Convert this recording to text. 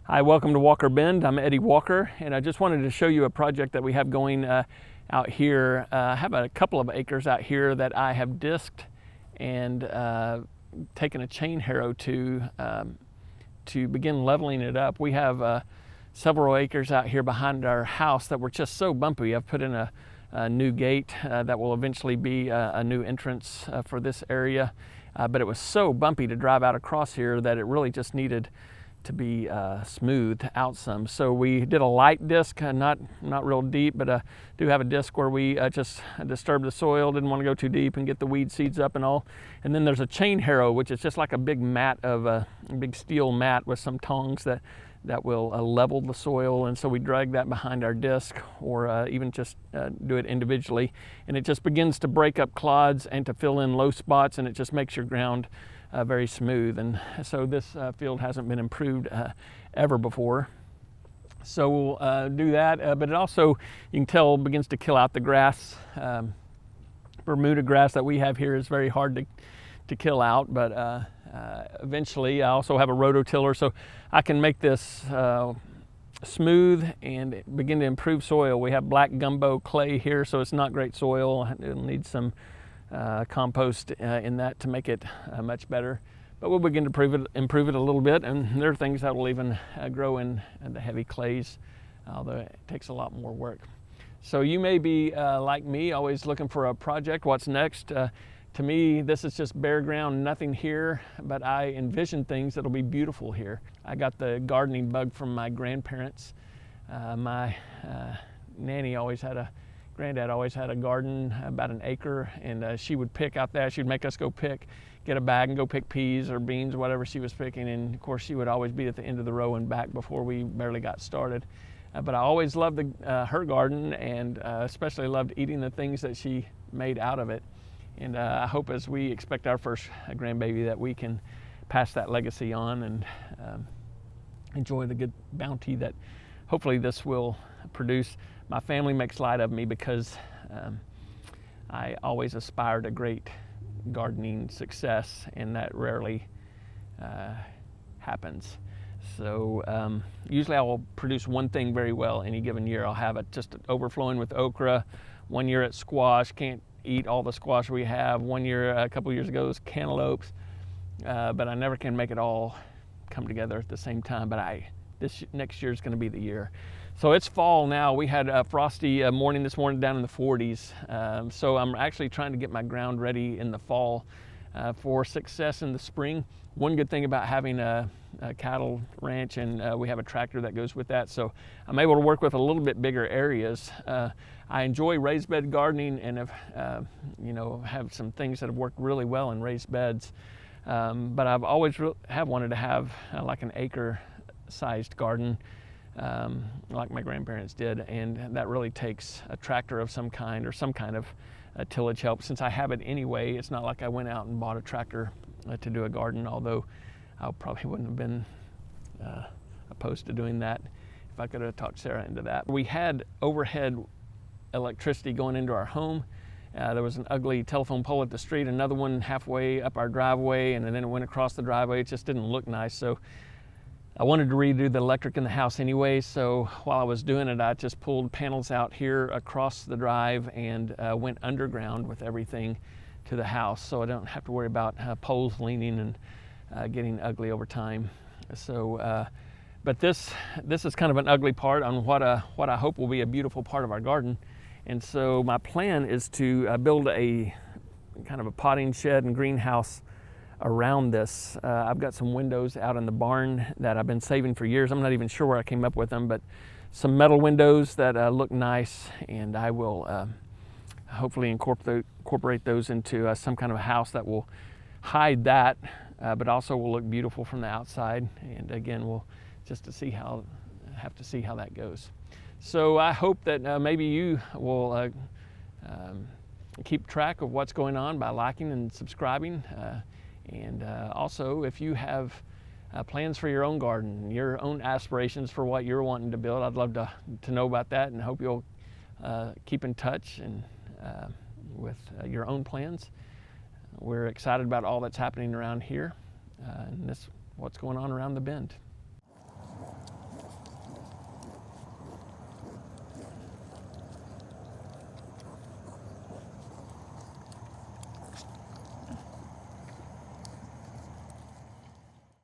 Hi, welcome to Walker Bend. I'm Eddie Walker, and I just wanted to show you a project that we have going out here. I have a couple of acres out here that I have disked and taken a chain harrow to begin leveling it up. We have several acres out here behind our house that were just so bumpy. I've put in a new gate that will eventually be a new entrance for this area, but it was so bumpy to drive out across here that it really just needed to be smoothed out some. So we did a light disc, not real deep, but do have a disc where we just disturbed the soil, didn't want to go too deep and get the weed seeds up and all. And then there's a chain harrow, which is just like a big mat of a big steel mat with some tongs that will level the soil. And so we drag that behind our disc, or even just do it individually. And it just begins to break up clods and to fill in low spots, and it just makes your ground very smooth. And so this field hasn't been improved ever before. So we'll do that, but it also, you can tell, begins to kill out the grass. Bermuda grass that we have here is very hard to kill out, but eventually I also have a rototiller, so I can make this smooth and begin to improve soil. We have black gumbo clay here, so it's not great soil. It'll need some compost in that to make it much better, but we'll begin to improve it a little bit, and there are things that will even grow in the heavy clays, although it takes a lot more work. So you may be like me, always looking for a project. What's next? To me, this is just bare ground, nothing here, but I envision things that'll be beautiful here. I got the gardening bug from my grandparents. My granddad always had a garden, about an acre, and she would pick out there. She'd make us go get a bag and go pick peas or beans or whatever she was picking, and of course she would always be at the end of the row and back before we barely got started. But I always loved her garden, and especially loved eating the things that she made out of it. And I hope, as we expect our first grandbaby, that we can pass that legacy on and enjoy the good bounty that hopefully this will produce. My family makes light of me because I always aspire to great gardening success, and that rarely happens. So usually I will produce one thing very well any given year. I'll have it just overflowing with okra. One year it's squash, can't eat all the squash we have. One year, a couple years ago, it was cantaloupes, but I never can make it all come together at the same time. But this next year is going to be the year. So it's fall now. We had a frosty morning this morning, down in the 40s. So I'm actually trying to get my ground ready in the fall for success in the spring. One good thing about having a cattle ranch, and we have a tractor that goes with that, so I'm able to work with a little bit bigger areas. I enjoy raised bed gardening, and have some things that have worked really well in raised beds. But I've always have wanted to have like an acre-sized garden, like my grandparents did, and that really takes a tractor of some kind, or some kind of tillage help. Since I have it anyway, it's not like I went out and bought a tractor to do a garden, although I probably wouldn't have been opposed to doing that if I could have talked Sarah into that. We had overhead electricity going into our home. There was an ugly telephone pole at the street, another one halfway up our driveway, and then it went across the driveway. It just didn't look nice, so I wanted to redo the electric in the house anyway. So while I was doing it, I just pulled panels out here across the drive and went underground with everything to the house, so I don't have to worry about poles leaning and getting ugly over time. So but this is kind of an ugly part on what I hope will be a beautiful part of our garden. And so my plan is to build a kind of a potting shed and greenhouse around this. I've got some windows out in the barn that I've been saving for years. I'm not even sure where I came up with them, but some metal windows that look nice, and I will hopefully incorporate those into some kind of a house that will hide that, but also will look beautiful from the outside. And again, we'll have to see how that goes. So I hope that maybe you will keep track of what's going on by liking and subscribing. And also, if you have plans for your own garden, your own aspirations for what you're wanting to build, I'd love to know about that, and hope you'll keep in touch and with your own plans. We're excited about all that's happening around here, and what's going on around the bend.